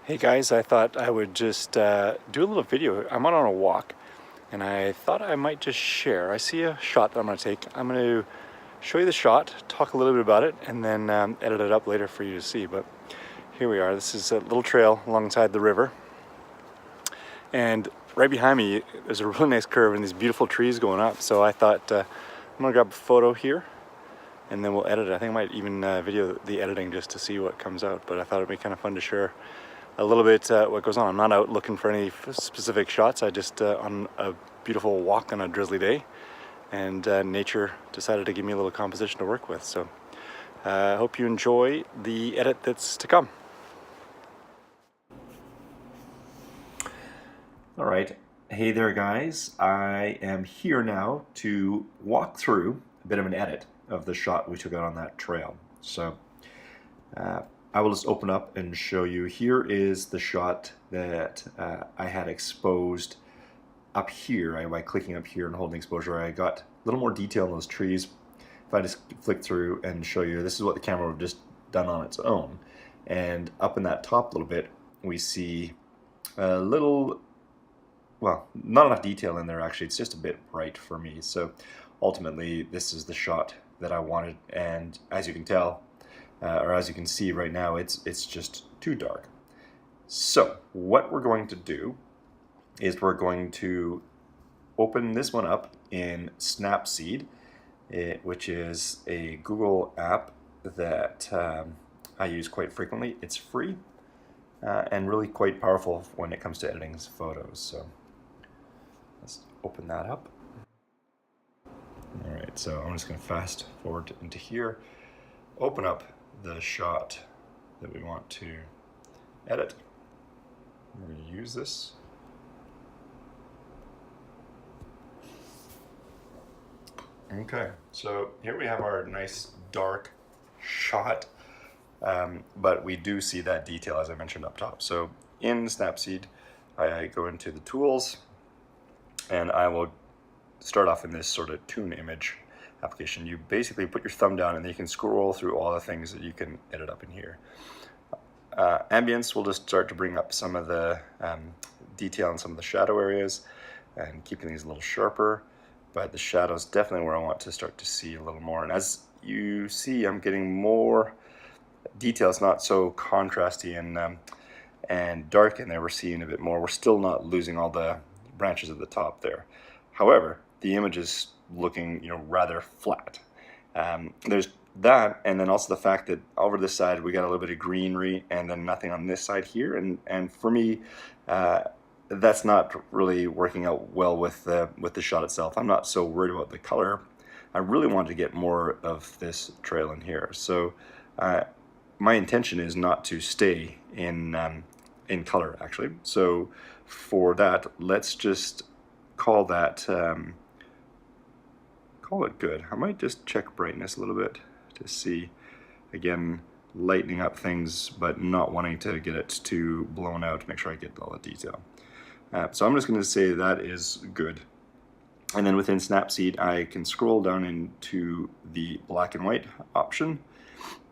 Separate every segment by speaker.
Speaker 1: Hey guys, I thought I would just do a little video. I'm out on a walk and I thought I might just share. I see a shot that I'm going to take. I'm going to show you the shot, talk a little bit about it, and then edit it up later for you to see. But here we are. This is a little trail alongside the river. And right behind me, there's a really nice curve and these beautiful trees going up. So I thought I'm going to grab a photo here and then we'll edit it. I think I might even video the editing just to see what comes out. But I thought it'd be kind of fun to share a little bit what goes on. I'm not out looking for any specific shots. I just on a beautiful walk on a drizzly day, and nature decided to give me a little composition to work with. So I hope you enjoy the edit that's to come.
Speaker 2: All right, hey there guys. I am here now to walk through a bit of an edit of the shot we took out on that trail. So I will just open up and show you. Here is the shot that I had exposed up here. By clicking up here and holding exposure, I got a little more detail in those trees. If I just flick through and show you, this is what the camera would have just done on its own. And up in that top little bit, we see a little, well, not enough detail in there actually. It's just a bit bright for me. So ultimately, this is the shot that I wanted, and as you can tell, or as you can see right now, it's just too dark. So what we're going to do is we're going to open this one up in Snapseed, which is a Google app that I use quite frequently. It's free and really quite powerful when it comes to editing photos. So let's open that up. All right, so I'm just going to fast forward into here, open up the shot that we want to edit. We're going to use this. Okay, so here we have our nice dark shot, but we do see that detail as I mentioned up top. So in Snapseed, I go into the tools and I will start off in this sort of tune image application. You basically put your thumb down and then you can scroll through all the things that you can edit up in here. Ambience will just start to bring up some of the detail in some of the shadow areas and keeping these a little sharper, but the shadows definitely where I want to start to see a little more. And as you see, I'm getting more detail. It's not so contrasty and dark in there. We're seeing a bit more. We're still not losing all the branches at the top there. However, the image is looking, rather flat. There's that, and then also the fact that over this side we got a little bit of greenery, and then nothing on this side here. And for me, that's not really working out well with the shot itself. I'm not so worried about the color. I really wanted to get more of this trail in here. So my intention is not to stay in color actually. So for that, let's just call that call it good. I might just check brightness a little bit to see, again, lightening up things but not wanting to get it too blown out to make sure I get all the detail. So I'm just going to say that is good. And then within Snapseed, I can scroll down into the black and white option,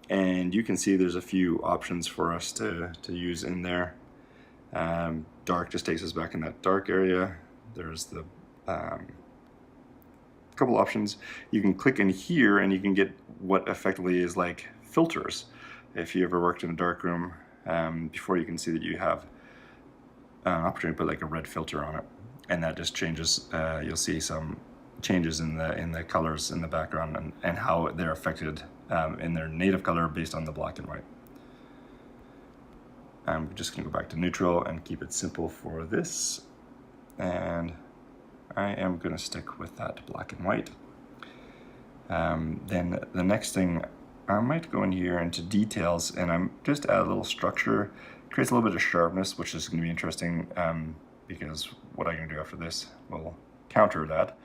Speaker 2: and you can see there's a few options for us to use in there. Dark just takes us back in that dark area. There's the couple options. You can click in here and you can get what effectively is like filters. If you ever worked in a dark room before, you can see that you have an opportunity to put like a red filter on it, and that just changes. You'll see some changes in the colors in the background and how they're affected in their native color based on the black and white. I'm just going to go back to neutral and keep it simple for this, and I am going to stick with that black and white. Then the next thing, I might go in here into details, and I'm just add a little structure, creates a little bit of sharpness, which is going to be interesting because what I'm going to do after this will counter that.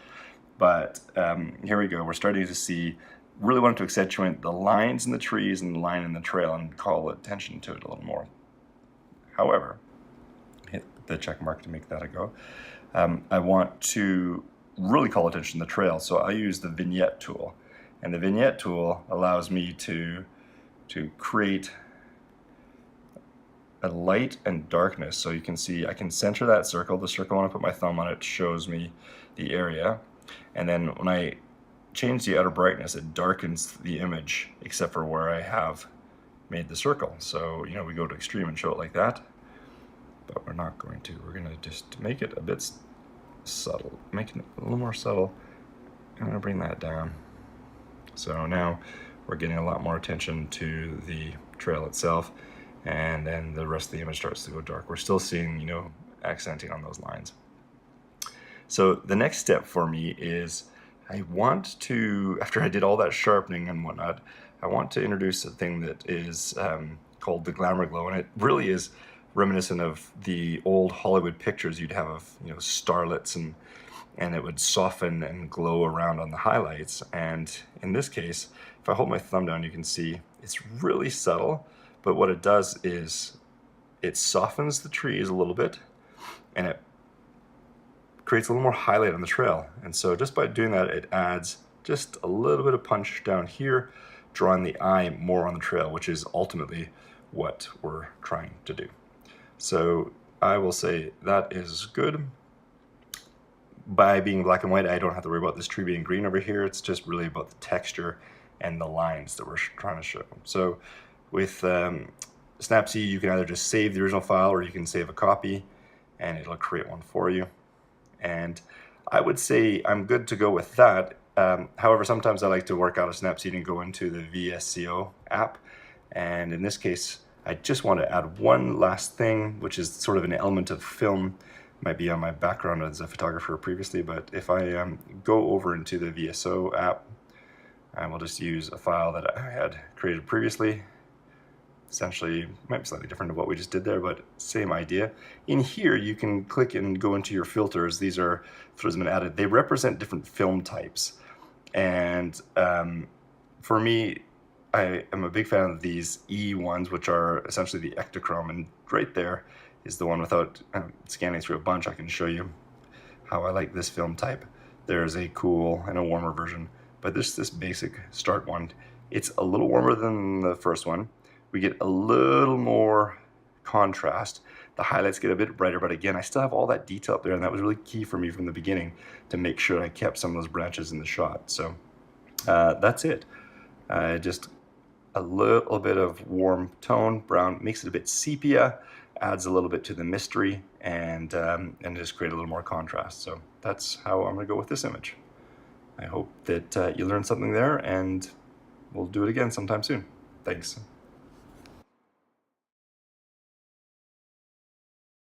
Speaker 2: But here we go. We're starting to see, really wanted to accentuate the lines in the trees and the line in the trail and call attention to it a little more. However, hit the check mark to make that a go. I want to really call attention to the trail, so I use the vignette tool. And the vignette tool allows me to create a light and darkness. So you can see I can center that circle. The circle, when I put my thumb on it, shows me the area. And then when I change the outer brightness, it darkens the image except for where I have made the circle. So, you know, we go to extreme and show it like that, but we're not going to. We're going to just make it a bit subtle, make it a little more subtle. I'm going to bring that down. So now we're getting a lot more attention to the trail itself, and then the rest of the image starts to go dark. We're still seeing, you know, accenting on those lines. So the next step for me is I want to, after I did all that sharpening and whatnot, I want to introduce a thing that is called the glamour glow, and it really is reminiscent of the old Hollywood pictures you'd have of, you know, starlets, and it would soften and glow around on the highlights. And in this case, if I hold my thumb down, you can see it's really subtle, but what it does is it softens the trees a little bit, and it creates a little more highlight on the trail. And so just by doing that, it adds just a little bit of punch down here, drawing the eye more on the trail, which is ultimately what we're trying to do. So I will say that is good. By being black and white, I don't have to worry about this tree being green over here. It's just really about the texture and the lines that we're trying to show. So with Snapseed, you can either just save the original file or you can save a copy and it'll create one for you. And I would say I'm good to go with that. However, sometimes I like to work out of Snapseed and go into the VSCO app. And in this case, I just want to add one last thing, which is sort of an element of film. Might be on my background as a photographer previously, but if I go over into the VSO app, I will just use a file that I had created previously. Essentially, might be slightly different to what we just did there, but same idea. In here, you can click and go into your filters. These are filters that have been added. They represent different film types. And for me, I am a big fan of these E ones, which are essentially the ectochrome, and right there is the one without scanning through a bunch. I can show you how I like this film type. There's a cool and a warmer version, but this basic start one, it's a little warmer than the first one. We get a little more contrast. The highlights get a bit brighter, but again, I still have all that detail up there, and that was really key for me from the beginning to make sure I kept some of those branches in the shot. So that's it. Just a little bit of warm tone, brown, makes it a bit sepia, adds a little bit to the mystery, and just create a little more contrast. So that's how I'm gonna go with this image. I hope that you learned something there, and we'll do it again sometime soon. Thanks.